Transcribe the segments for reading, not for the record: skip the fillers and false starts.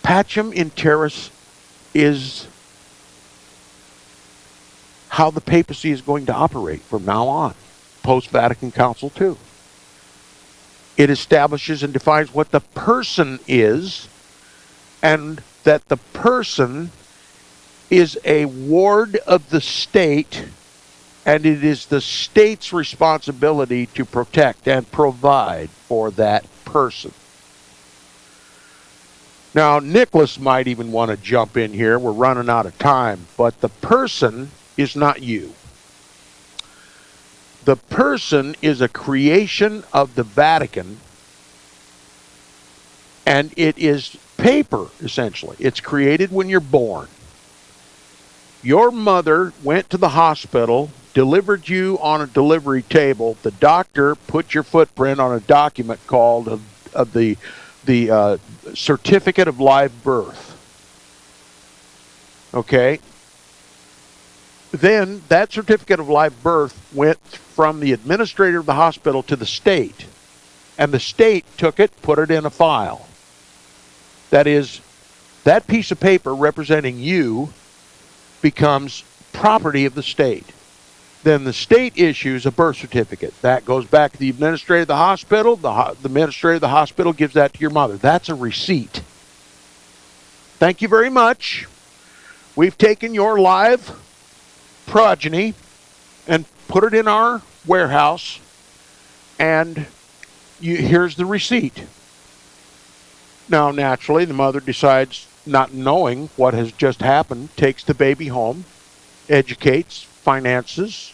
Pacem in Terris is how the papacy is going to operate from now on, post-Vatican Council II. It establishes and defines what the person is, and that the person is a ward of the state, and it is the state's responsibility to protect and provide for that person. Now, Nicholas might even want to jump in here. We're running out of time, but the person is not you. The person is a creation of the Vatican, and it is paper, essentially. It's created when you're born. Your mother went to the hospital, delivered you on a delivery table. The doctor put your footprint on a document called the Certificate of Live Birth. Okay? Then that certificate of live birth went from the administrator of the hospital to the state. And the state took it, put it in a file. That is, that piece of paper representing you becomes property of the state. Then the state issues a birth certificate. That goes back to the administrator of the hospital. The administrator of the hospital gives that to your mother. That's a receipt. Thank you very much. We've taken your live progeny and put it in our warehouse, and here's the receipt. Now, naturally, the mother decides, not knowing what has just happened, takes the baby home, educates, finances,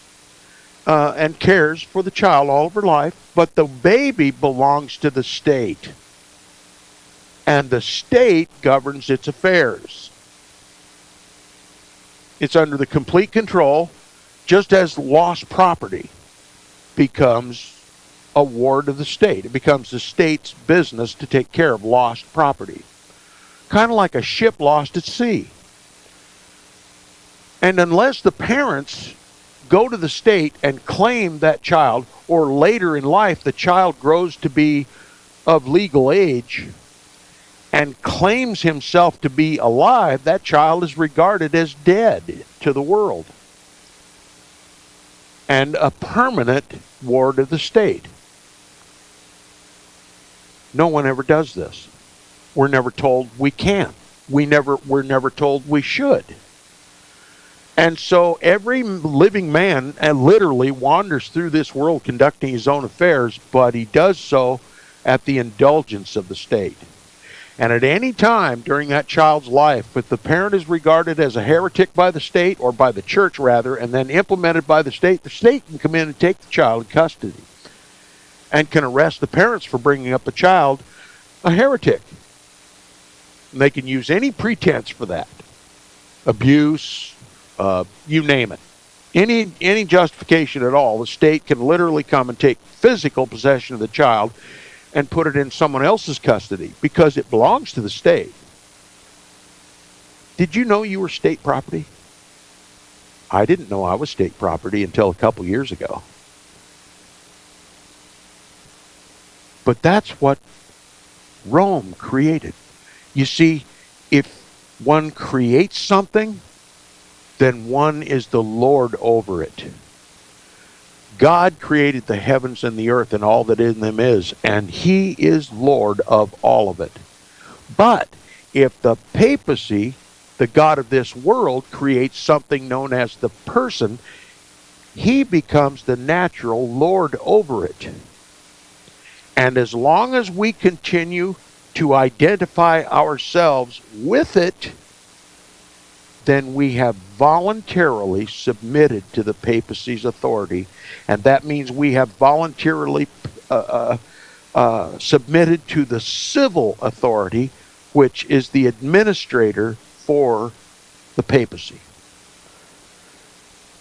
and cares for the child all of her life, but the baby belongs to the state, and the state governs its affairs. It's under the complete control, just as lost property becomes a ward of the state. It becomes the state's business to take care of lost property. Kind of like a ship lost at sea. And unless the parents go to the state and claim that child, or later in life the child grows to be of legal age and claims himself to be alive, that child is regarded as dead to the world and a permanent ward of the state. No one ever does this. We're never told we can. We're never told we should. And so every living man literally wanders through this world conducting his own affairs, but he does so at the indulgence of the state. And at any time during that child's life, if the parent is regarded as a heretic by the state, or by the church rather, and then implemented by the state can come in and take the child in custody and can arrest the parents for bringing up the child a heretic. And they can use any pretense for that. Abuse, you name it. Any justification at all. The state can literally come and take physical possession of the child and put it in someone else's custody because it belongs to the state. Did you know you were state property? I didn't know I was state property until a couple years ago. But that's what Rome created. You see, if one creates something, then one is the Lord over it. God created the heavens and the earth and all that in them is, and he is Lord of all of it. But if the papacy, the God of this world, creates something known as the person, he becomes the natural Lord over it. And as long as we continue to identify ourselves with it, then we have voluntarily submitted to the papacy's authority, and that means we have voluntarily submitted to the civil authority, which is the administrator for the papacy.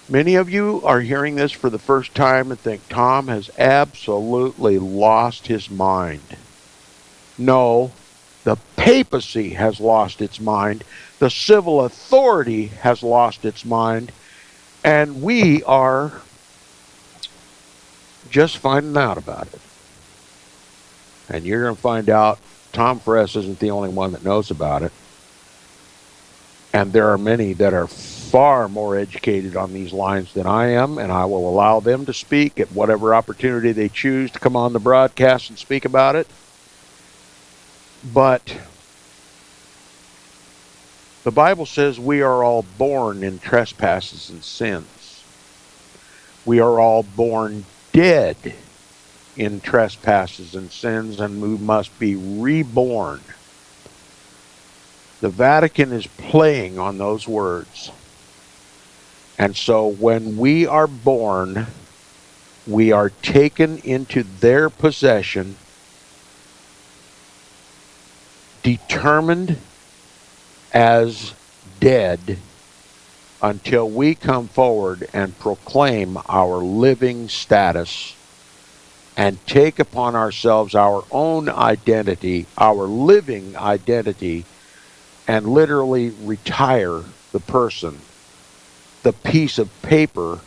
Many of you are hearing this for the first time and think Tom has absolutely lost his mind. No, the papacy has lost its mind. The civil authority has lost its mind. And we are just finding out about it. And you're going to find out Tom Fress isn't the only one that knows about it. And there are many that are far more educated on these lines than I am, and I will allow them to speak at whatever opportunity they choose to come on the broadcast and speak about it. But the Bible says we are all born in trespasses and sins. We are all born dead in trespasses and sins, and we must be reborn. The Vatican is playing on those words. And so when we are born, we are taken into their possession, determined as dead, until we come forward and proclaim our living status and take upon ourselves our own identity, our living identity, and literally retire the person, the piece of paper,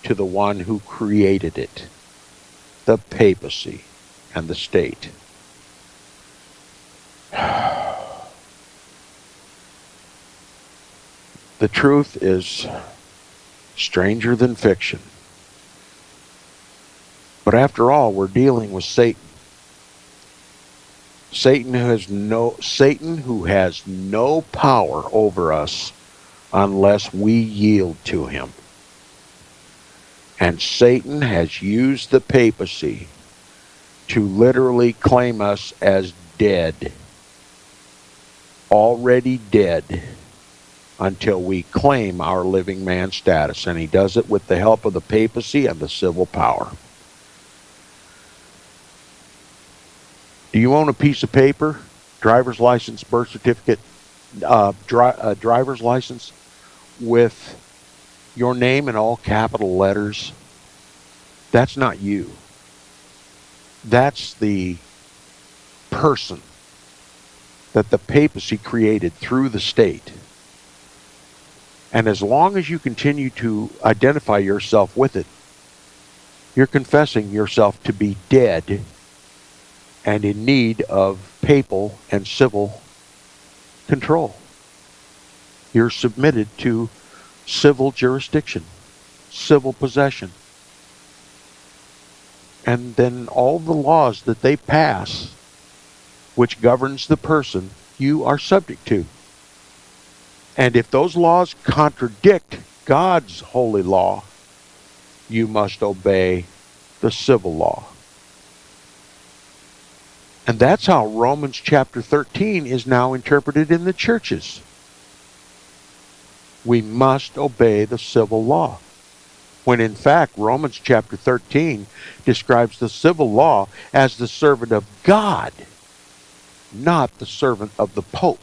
to the one who created it, the papacy and the state. The truth is stranger than fiction. But after all, we're dealing with Satan. Satan who has no power over us unless we yield to him. And Satan has used the papacy to literally claim us as dead, already dead, until we claim our living man status. And he does it with the help of the papacy and the civil power. Do you own a piece of paper, driver's license, birth certificate, driver's license, with your name in all capital letters? That's not you. That's the person that the papacy created through the state. And as long as you continue to identify yourself with it, you're confessing yourself to be dead and in need of papal and civil control. You're submitted to civil jurisdiction, civil possession. And then all the laws that they pass, which governs the person, you are subject to. And if those laws contradict God's holy law, you must obey the civil law. And that's how Romans chapter 13 is now interpreted in the churches. We must obey the civil law. When in fact, Romans chapter 13 describes the civil law as the servant of God, not the servant of the Pope.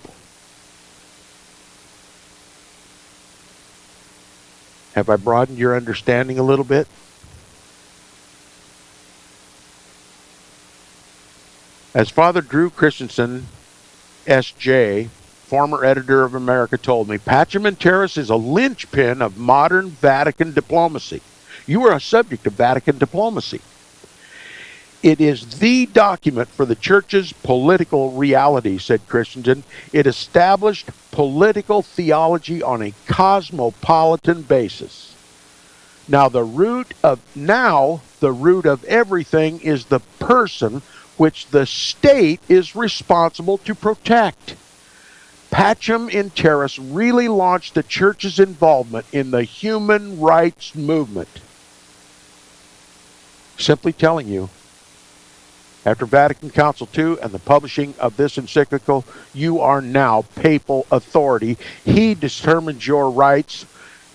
Have I broadened your understanding a little bit? As Father Drew Christensen, S.J., former editor of America, told me, Pacem and Terris is a linchpin of modern Vatican diplomacy. You are a subject of Vatican diplomacy. It is the document for the Church's political reality, said Christensen. It established political theology on a cosmopolitan basis. Now the root of everything is the person which the state is responsible to protect. Pacem in Terris really launched the Church's involvement in the human rights movement. Simply telling you, after Vatican Council II and the publishing of this encyclical, you are now papal authority. He determines your rights,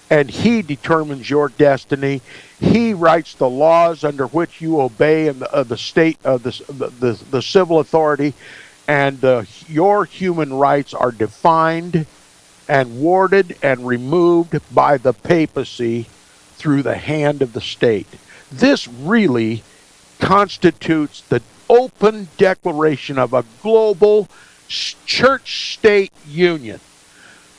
and he determines your destiny. He writes the laws under which you obey in the state of the civil authority, and your human rights are defined and warded and removed by the papacy through the hand of the state. This really constitutes the open declaration of a global church-state union.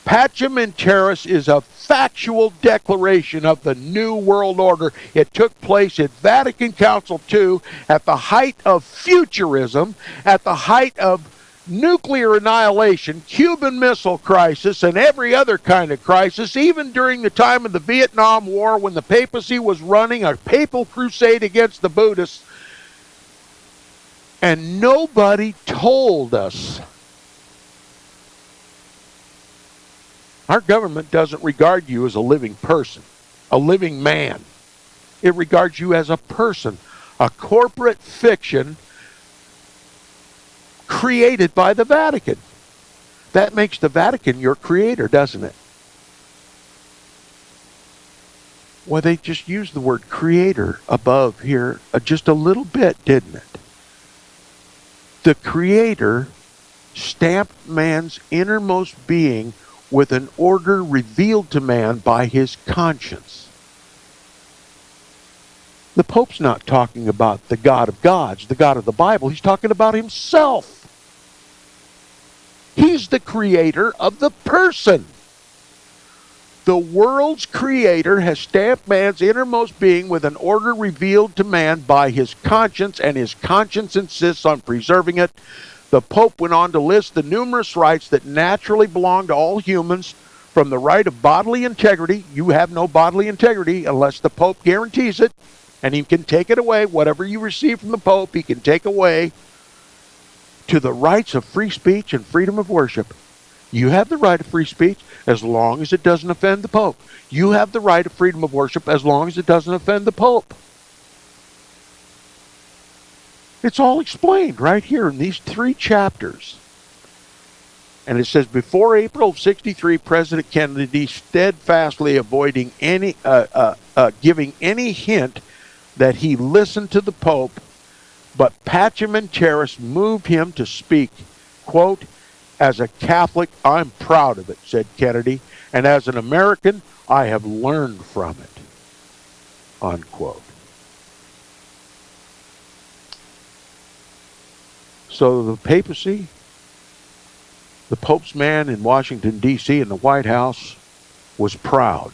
Pacem in Terris is a factual declaration of the New World Order. It took place at Vatican Council II at the height of futurism, at the height of nuclear annihilation, Cuban Missile Crisis, and every other kind of crisis, even during the time of the Vietnam War when the papacy was running a papal crusade against the Buddhists, and nobody told us. Our government doesn't regard you as a living person, a living man. It regards you as a person, a corporate fiction created by the Vatican. That makes the Vatican your creator, doesn't it? Well, they just used the word creator above here just a little bit, didn't it? The creator stamped man's innermost being with an order revealed to man by his conscience. The Pope's not talking about the God of gods, the God of the Bible. He's talking about himself. He's the creator of the person. The world's creator has stamped man's innermost being with an order revealed to man by his conscience, and his conscience insists on preserving it. The Pope went on to list the numerous rights that naturally belong to all humans, from the right of bodily integrity. You have no bodily integrity unless the Pope guarantees it, and he can take it away. Whatever you receive from the Pope, he can take away. To the rights of free speech and freedom of worship. You have the right of free speech as long as it doesn't offend the Pope. You have the right of freedom of worship as long as it doesn't offend the Pope. It's all explained right here in these 3 chapters. And it says, before April of '63, President Kennedy steadfastly avoiding any giving any hint that he listened to the Pope, but Pacem and Terris moved him to speak, quote, as a Catholic, I'm proud of it, said Kennedy, and as an American, I have learned from it, unquote. So the papacy, the Pope's man in Washington, D.C., in the White House, was proud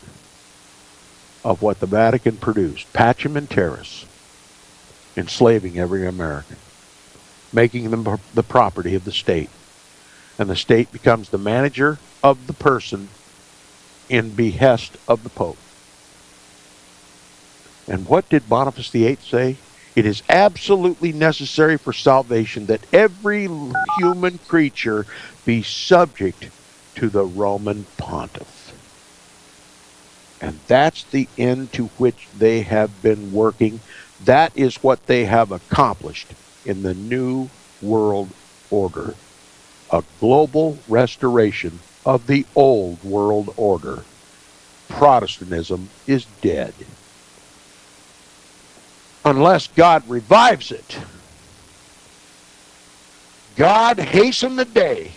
of what the Vatican produced, Pacem and Terris, enslaving every American, making them the property of the state. And the state becomes the manager of the person in behest of the Pope. And what did Boniface VIII say? It is absolutely necessary for salvation that every human creature be subject to the Roman Pontiff. And that's the end to which they have been working. That is what they have accomplished in the New World Order. A global restoration of the old world order. Protestantism is dead. Unless God revives it. God hasten the day